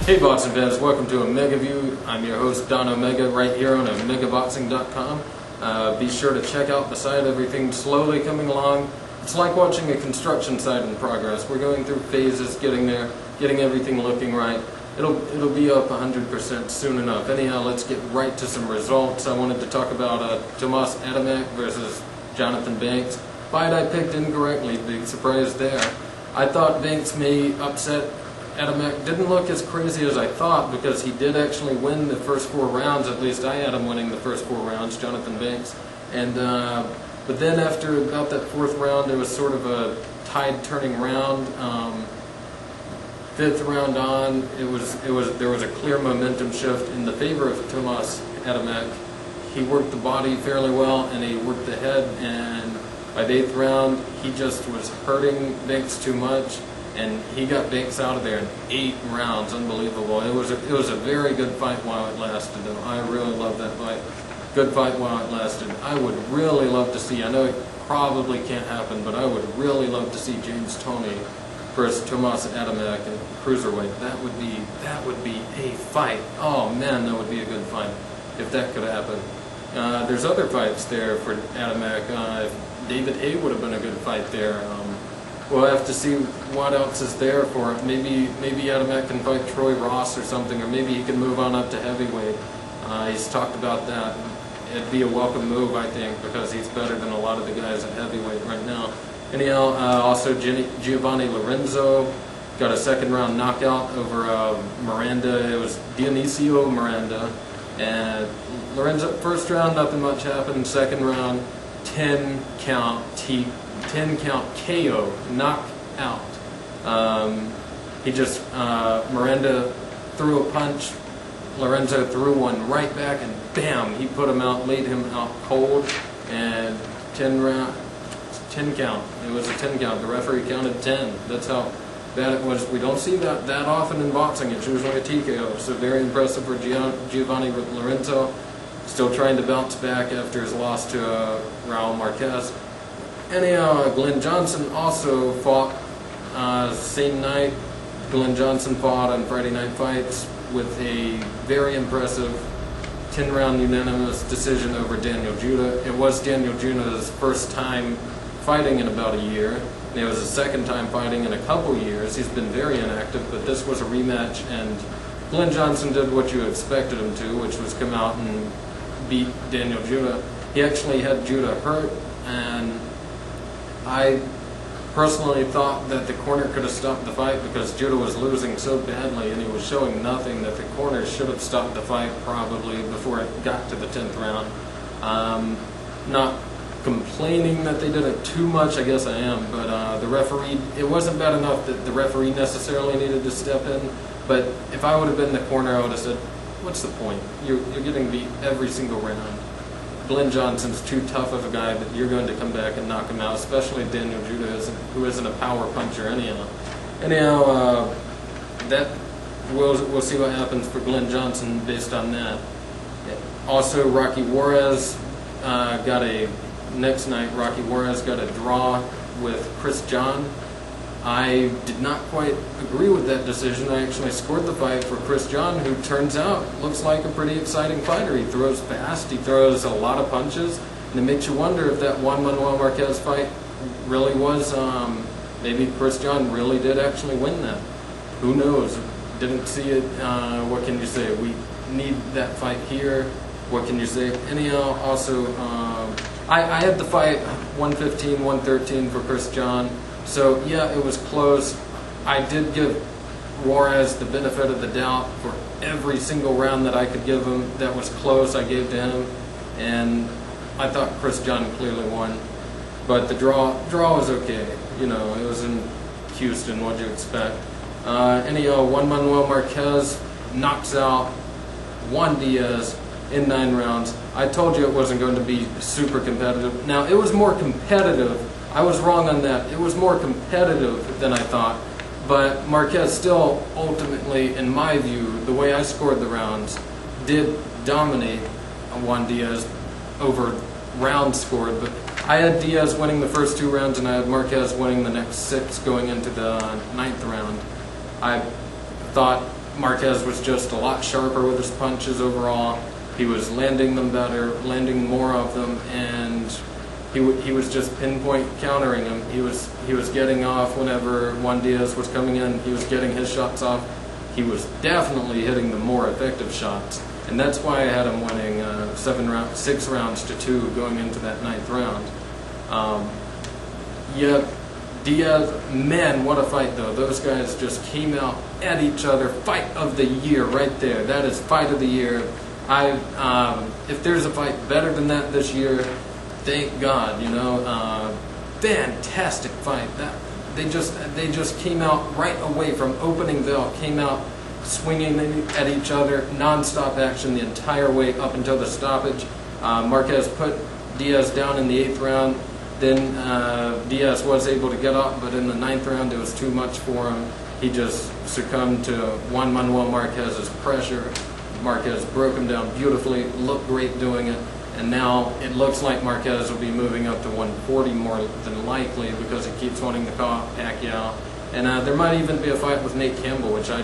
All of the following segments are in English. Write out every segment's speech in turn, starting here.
Hey boxing fans, welcome to Omega View. I'm your host Don Omega right here on OmegaBoxing.com. Be sure to check out the site, everything's slowly coming along. It's like watching a construction site in progress. We're going through phases, getting there, getting everything looking right. It'll be up 100% soon enough. Anyhow, let's get right to some results. I wanted to talk about Tomas Adamek versus Jonathan Banks. Fight I picked incorrectly, big surprise there. I thought Banks may upset Adamek. Didn't look as crazy as I thought because he did actually win the first 4 rounds. At least I had him winning the first 4 rounds, Jonathan Banks. And but then after about that 4th round, there was sort of a tide turning round. 5th round on, there was a clear momentum shift in the favor of Tomas Adamek. He worked the body fairly well and he worked the head, and by the 8th round, he just was hurting Banks too much. And he got Banks out of there in 8 rounds. Unbelievable. It was a very good fight while it lasted, though. I really loved that fight. Good fight while it lasted. I would really love to see, I know it probably can't happen, but I would really love to see James Toney versus Tomas Adamek at cruiserweight. That would be a fight. Oh man, that would be a good fight if that could happen. There's other fights there for Adamek. David Hay would have been a good fight there. We'll have to see what else is there for it. Maybe Adamek can fight Troy Ross or something, or maybe he can move on up to heavyweight. He's talked about that. It'd be a welcome move, I think, because he's better than a lot of the guys at heavyweight right now. Anyhow, also Giovanni Lorenzo got a 2nd round knockout over Miranda. It was Dionisio Miranda. And Lorenzo, 1st round, nothing much happened. 2nd round, 10 count KO, knockout. Miranda threw a punch, Lorenzo threw one right back, and bam, he put him out, laid him out cold, and 10 count. It was a 10 count. The referee counted 10. That's how bad it was. We don't see that often in boxing. It's usually a TKO. So very impressive for Giovanni Lorenzo. Still trying to bounce back after his loss to Raul Marquez. Anyhow, Glenn Johnson also fought same night. Glenn Johnson fought on Friday Night Fights with a very impressive 10-round unanimous decision over Daniel Judah. It was Daniel Judah's first time fighting in about a year. It was his 2nd time fighting in a couple years. He's been very inactive, but this was a rematch, and Glenn Johnson did what you expected him to, which was come out and beat Daniel Judah. He actually had Judah hurt, and I personally thought that the corner could have stopped the fight because Judah was losing so badly and he was showing nothing, that the corner should have stopped the fight probably before it got to the 10th round. Not complaining that they did it too much, I guess I am, but the referee, it wasn't bad enough that the referee necessarily needed to step in, but if I would have been the corner, I would have said, what's the point? You're getting beat every single round. Glenn Johnson's too tough of a guy that you're going to come back and knock him out, especially Daniel Judah, who isn't a power puncher anyhow. Anyhow, we'll see what happens for Glenn Johnson based on that. Also, next night, Rocky Juarez got a draw with Chris John. I did not quite agree with that decision. I actually scored the fight for Chris John, who turns out looks like a pretty exciting fighter. He throws fast, he throws a lot of punches, and it makes you wonder if that Juan Manuel Marquez fight really was, maybe Chris John really did actually win that. Who knows? Didn't see it. What can you say? We need that fight here. What can you say? Anyhow, also, I had the fight 115, 113 for Chris John. So, yeah, it was close. I did give Juarez the benefit of the doubt for every single round that I could give him that was close. I gave to him, and I thought Chris John clearly won. But the draw was okay. You know, it was in Houston. What'd you expect? Anyhow, Juan Manuel Marquez knocks out Juan Diaz in 9 rounds. I told you it wasn't going to be super competitive. Now, it was more competitive. I was wrong on that. It was more competitive than I thought, but Marquez still ultimately, in my view, the way I scored the rounds, did dominate Juan Diaz over rounds scored, but I had Diaz winning the first 2 rounds and I had Marquez winning the next 6 going into the 9th round. I thought Marquez was just a lot sharper with his punches overall. He was landing them better, landing more of them, and he was just pinpoint countering him. He was getting off whenever Juan Diaz was coming in. He was getting his shots off. He was definitely hitting the more effective shots, and that's why I had him winning 6 rounds to 2 going into that 9th round. Yet Diaz, man, what a fight though. Those guys just came out at each other. Fight of the year right there. That is fight of the year. If there's a fight better than that this year, thank God, you know. Fantastic fight. They just came out right away from opening bell, came out swinging at each other, non-stop action the entire way up until the stoppage. Marquez put Diaz down in the 8th round. Then Diaz was able to get up, but in the 9th round it was too much for him. He just succumbed to Juan Manuel Marquez's pressure. Marquez broke him down beautifully, looked great doing it, and now it looks like Marquez will be moving up to 140 more than likely because he keeps wanting to call Pacquiao. And there might even be a fight with Nate Campbell, which I'd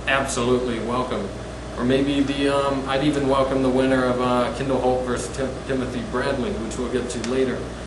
absolutely welcome. Or maybe I'd even welcome the winner of Kendall Holt versus Timothy Bradley, which we'll get to later.